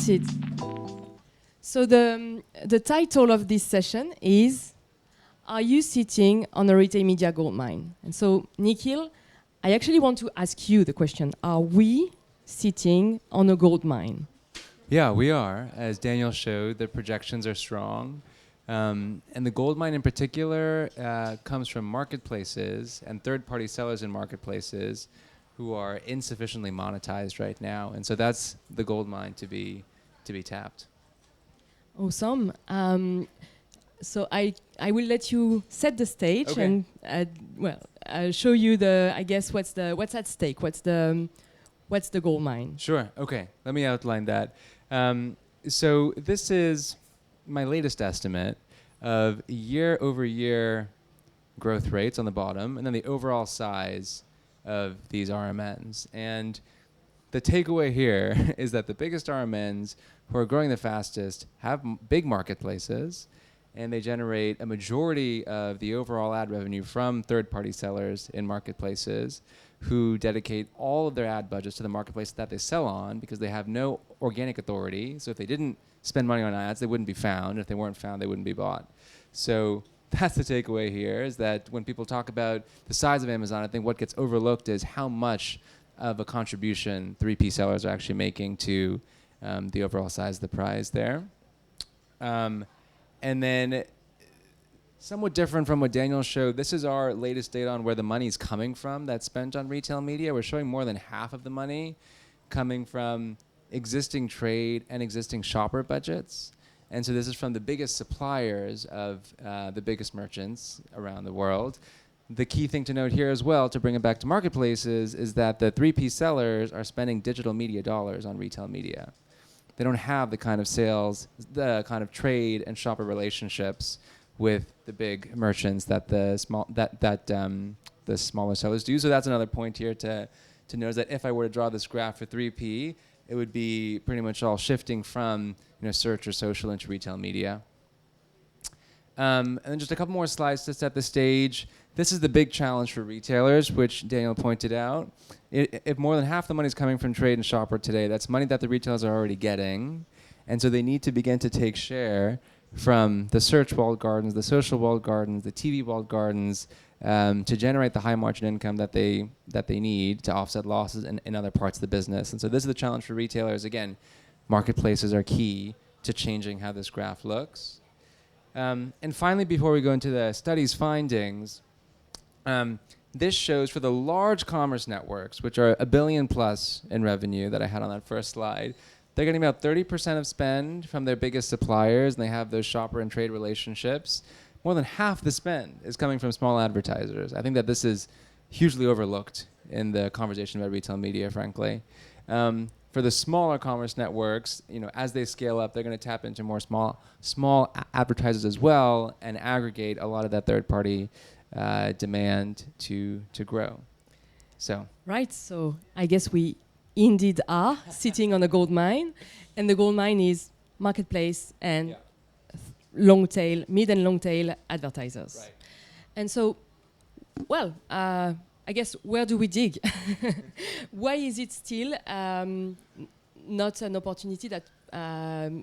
That's it. So the title of this session is, are you sitting on a retail media goldmine? And so, Nikhil, I actually want to ask you the question, are we sitting on a goldmine? Yeah, we are. As Daniel showed, the projections are strong. And the gold mine in particular comes from marketplaces and third-party sellers in marketplaces who are insufficiently monetized right now. And so that's the gold mine to be tapped. Awesome. So I will let you set the stage, Okay. and I'll show you what's at stake. What's the gold mine? Sure. Okay. Let me outline that. So this is my latest estimate of year-over-year growth rates on the bottom, and then the overall size of these RMNs. And the takeaway here is that the biggest RMNs who are growing the fastest have big marketplaces, and they generate a majority of the overall ad revenue from third-party sellers in marketplaces who dedicate all of their ad budgets to the marketplace that they sell on because they have no organic authority. So if they didn't spend money on ads, they wouldn't be found. If they weren't found, they wouldn't be bought. So that's the takeaway here, is that when people talk about the size of Amazon, I think what gets overlooked is how much of a contribution 3P sellers are actually making to the overall size of the prize there. And then somewhat different from what Daniel showed, this is our latest data on where the money's coming from that's spent on retail media. We're showing more than half of the money coming from existing trade and existing shopper budgets. And so this is from the biggest suppliers of the biggest merchants around the world. The key thing to note here as well, to bring it back to marketplaces, is that the 3P sellers are spending digital media dollars on retail media. They don't have the kind of sales, the kind of trade and shopper relationships with the big merchants that the smaller sellers do. So that's another point here to notice, that if I were to draw this graph for 3P, it would be pretty much all shifting from search or social into retail media. And then just a couple more slides to set the stage. This is the big challenge for retailers, which Daniel pointed out. If more than half the money is coming from trade and shopper today, that's money that the retailers are already getting. And so they need to begin to take share from the search walled gardens, the social walled gardens, the TV walled gardens, to generate the high margin income that they need to offset losses in other parts of the business. And so this is the challenge for retailers. Again, marketplaces are key to changing how this graph looks. And finally, before we go into the study's findings, this shows for the large commerce networks, which are $1 billion plus in revenue that I had on that first slide, they're getting about 30% of spend from their biggest suppliers, and they have those shopper and trade relationships. More than half the spend is coming from small advertisers. I think that this is hugely overlooked in the conversation about retail media, frankly. For the smaller commerce networks, as they scale up, they're going to tap into more small advertisers as well, and aggregate a lot of that third-party demand to grow. So Right. So I guess we indeed are sitting on a gold mine, and the gold mine is marketplace and long tail, mid and long tail advertisers. Right. And so, I guess, where do we dig? Why is it still not an opportunity that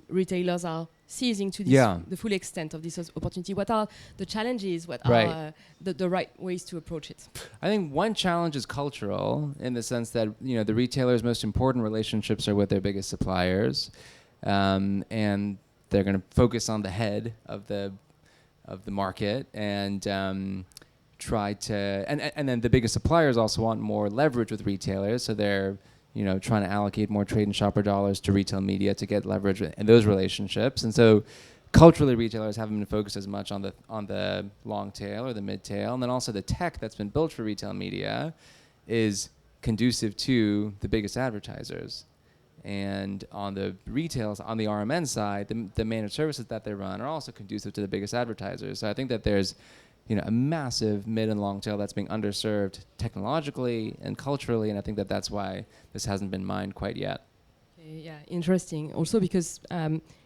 retailers are seizing to the full extent of this opportunity? What are the challenges? What are the right ways to approach it? I think one challenge is cultural, in the sense that the retailers' most important relationships are with their biggest suppliers, and they're going to focus on the head of the market and try to and then the biggest suppliers also want more leverage with retailers, so they're trying to allocate more trade and shopper dollars to retail media to get leverage in those relationships. And so culturally, retailers haven't been focused as much on the long tail or the mid tail. And then also the tech that's been built for retail media is conducive to the biggest advertisers. And on the retails, on the RMN side, the managed services that they run are also conducive to the biggest advertisers. So I think that there's a massive mid and long tail that's being underserved technologically and culturally, and I think that that's why this hasn't been mined quite yet. Okay, yeah, interesting. Also because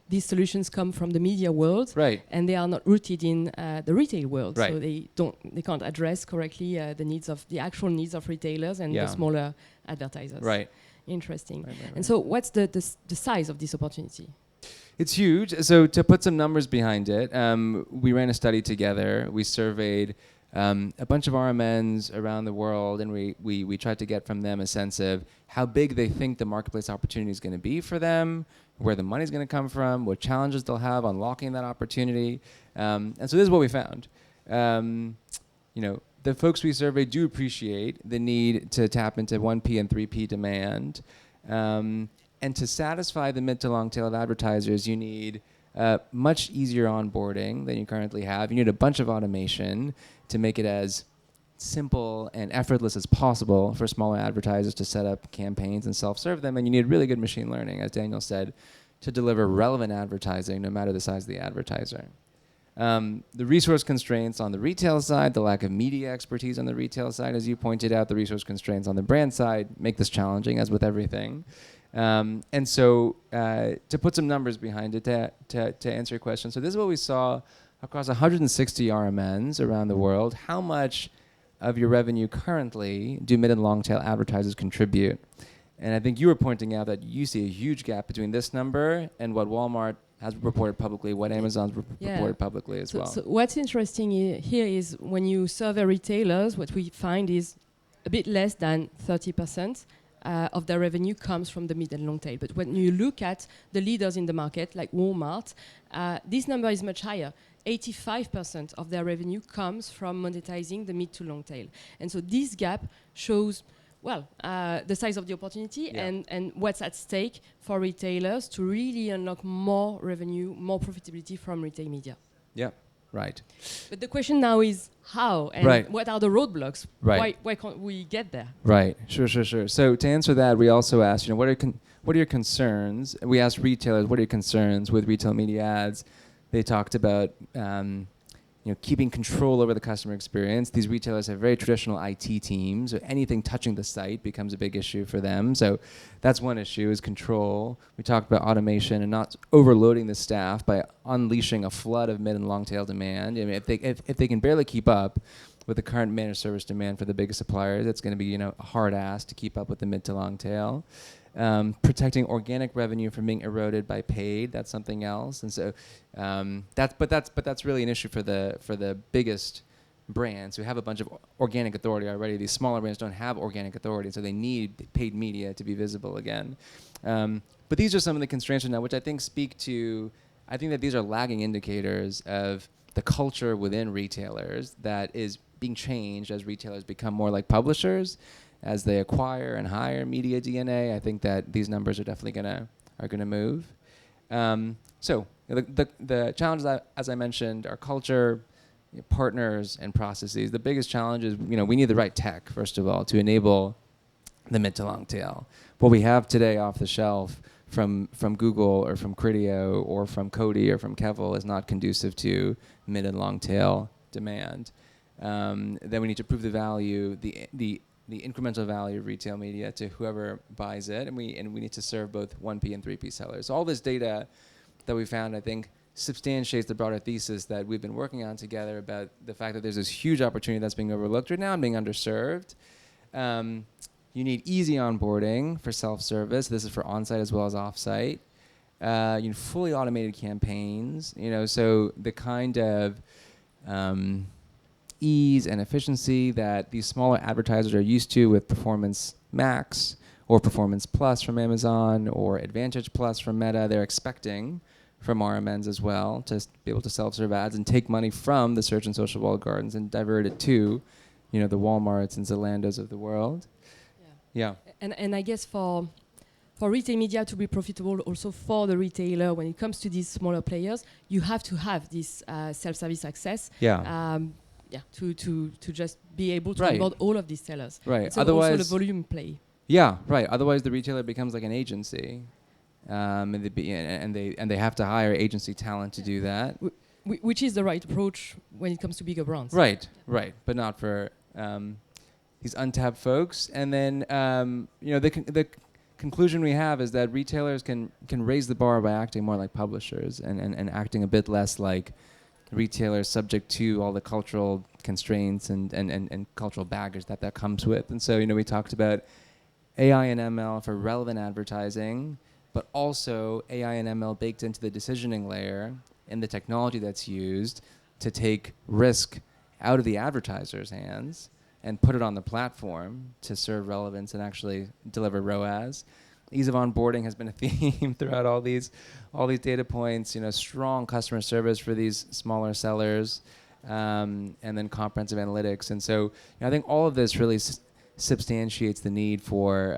these solutions come from the media world, right, and they are not rooted in the retail world, right. So they can't address correctly the actual needs of retailers and the smaller advertisers. Right. Interesting. Right. And so what's the size of this opportunity? It's huge. So to put some numbers behind it, we ran a study together. We surveyed a bunch of RMNs around the world, and we tried to get from them a sense of how big they think the marketplace opportunity is going to be for them, where the money's going to come from, what challenges they'll have unlocking that opportunity. And so this is what we found. The folks we surveyed do appreciate the need to tap into 1P and 3P demand. And to satisfy the mid to long tail of advertisers, you need much easier onboarding than you currently have. You need a bunch of automation to make it as simple and effortless as possible for smaller advertisers to set up campaigns and self-serve them. And you need really good machine learning, as Daniel said, to deliver relevant advertising no matter the size of the advertiser. The resource constraints on the retail side, the lack of media expertise on the retail side, as you pointed out, the resource constraints on the brand side make this challenging, as with everything. And so to put some numbers behind it, to answer your question, so this is what we saw across 160 RMNs around the world. How much of your revenue currently do mid and long tail advertisers contribute? And I think you were pointing out that you see a huge gap between this number and what Walmart has reported publicly, what Amazon's reported publicly as well. So what's interesting here is when you survey retailers, what we find is a bit less than 30% of their revenue comes from the mid and long tail. But when you look at the leaders in the market, like Walmart, this number is much higher. 85% of their revenue comes from monetizing the mid to long tail. And so this gap shows, the size of the opportunity and what's at stake for retailers to really unlock more revenue, more profitability from retail media. Yeah, right. But the question now is how and what are the roadblocks? Right. Why can't we get there? Right. Sure. So to answer that, we also asked, what are your concerns? We asked retailers, what are your concerns with retail media ads? They talked about keeping control over the customer experience. These retailers have very traditional IT teams, so anything touching the site becomes a big issue for them. So that's one issue, is control. We talked about automation and not overloading the staff by unleashing a flood of mid and long tail demand. I mean, if they can barely keep up with the current managed service demand for the biggest suppliers, it's going to be a hard ask to keep up with the mid to long tail. Protecting organic revenue from being eroded by paid, that's something else. And so that's really an issue for the biggest brands who have a bunch of organic authority already. These smaller brands don't have organic authority, so they need paid media to be visible again. But these are some of the constraints now, which I think I think that these are lagging indicators of the culture within retailers that is being changed as retailers become more like publishers. As they acquire and hire media DNA, I think that these numbers are definitely gonna move. So the challenges, as I mentioned, are culture, partners, and processes. The biggest challenge is we need the right tech, first of all, to enable the mid to long tail. What we have today off the shelf from Google or from Criteo or from Coty or from Kevel is not conducive to mid and long tail demand. Then we need to prove the value, the incremental value of retail media to whoever buys it, and we need to serve both 1P and 3P sellers. So all this data that we found, I think, substantiates the broader thesis that we've been working on together about the fact that there's this huge opportunity that's being overlooked right now and being underserved. You need easy onboarding for self-service. This is for on-site as well as off-site. You need fully automated campaigns. So the kind of ease and efficiency that these smaller advertisers are used to with Performance Max or Performance Plus from Amazon or Advantage Plus from Meta, they're expecting from RMNs as well to be able to self-serve ads and take money from the search and social walled gardens and divert it to, the Walmarts and Zalandos of the world. Yeah. And I guess for retail media to be profitable, also for the retailer, when it comes to these smaller players, you have to have this self-service access. To just be able to onboard all of these sellers. Right. So otherwise, also the volume play. Yeah. Right. Otherwise, the retailer becomes like an agency, and they have to hire agency talent to do that. Which is the right approach when it comes to bigger brands. Right. Right. But not for these untapped folks. And then the conclusion we have is that retailers can raise the bar by acting more like publishers and acting a bit less like retailers subject to all the cultural constraints and cultural baggage that comes with. And so, we talked about AI and ML for relevant advertising, but also AI and ML baked into the decisioning layer and the technology that's used to take risk out of the advertiser's hands and put it on the platform to serve relevance and actually deliver ROAS. Ease of onboarding has been a theme throughout all these data points. Strong customer service for these smaller sellers, and then comprehensive analytics. And so I think all of this really substantiates the need for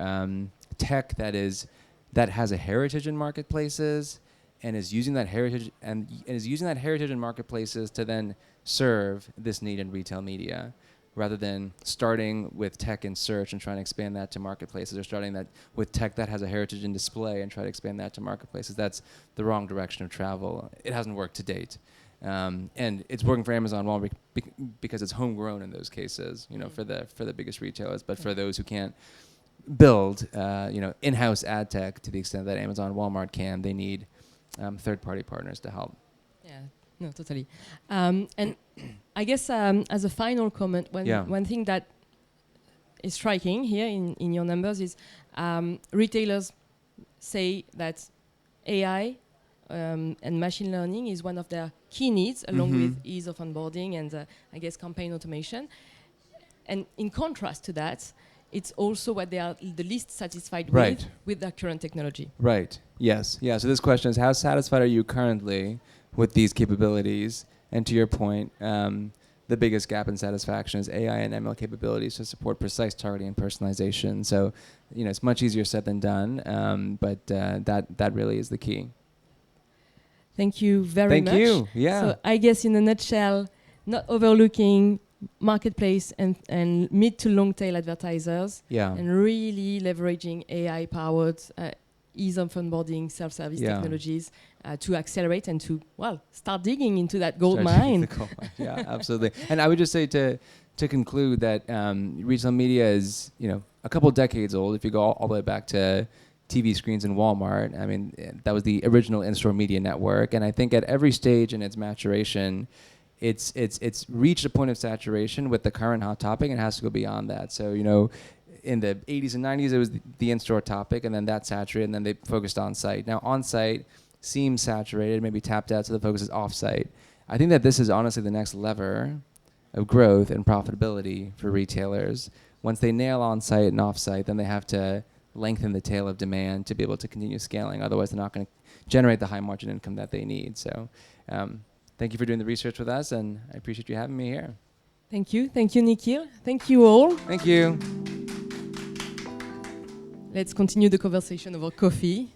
tech that has a heritage in marketplaces and is using that heritage in marketplaces to then serve this need in retail media, rather than starting with tech and search and trying to expand that to marketplaces, or starting that with tech that has a heritage in display and try to expand that to marketplaces. That's the wrong direction of travel. It hasn't worked to date. And it's working for Amazon Walmart because it's homegrown in those cases, for the biggest retailers. But for those who can't build, in-house ad tech to the extent that Amazon Walmart can, they need third-party partners to help. Yeah, no, totally. And I guess as a final comment, one thing that is striking here in your numbers is retailers say that AI and machine learning is one of their key needs, along with ease of onboarding and I guess campaign automation. And in contrast to that, it's also what they are the least satisfied with their current technology. Right. Yes. Yeah. So this question is, how satisfied are you currently with these capabilities? And to your point, the biggest gap in satisfaction is AI and ML capabilities to support precise targeting and personalization. So, it's much easier said than done, but that really is the key. Thank you very much. Thank you. Yeah. So I guess in a nutshell, not overlooking marketplace and mid to long tail advertisers, and really leveraging AI-powered ease of onboarding, self-service technologies to accelerate and to start digging into that gold mine. Yeah, absolutely. And I would just say to conclude that retail media is a couple decades old. If you go all the way back to TV screens in Walmart, I mean, that was the original in-store media network. And I think at every stage in its maturation, it's reached a point of saturation with the current hot topic and has to go beyond that. So, in the 80s and 90s, it was the in-store topic, and then that saturated, and then they focused on-site. Now, on-site seems saturated, maybe tapped out, so the focus is off-site. I think that this is honestly the next lever of growth and profitability for retailers. Once they nail on-site and off-site, then they have to lengthen the tail of demand to be able to continue scaling. Otherwise, they're not going to generate the high margin income that they need. So thank you for doing the research with us, and I appreciate you having me here. Thank you. Thank you, Nikhil. Thank you all. Thank you. Let's continue the conversation over coffee.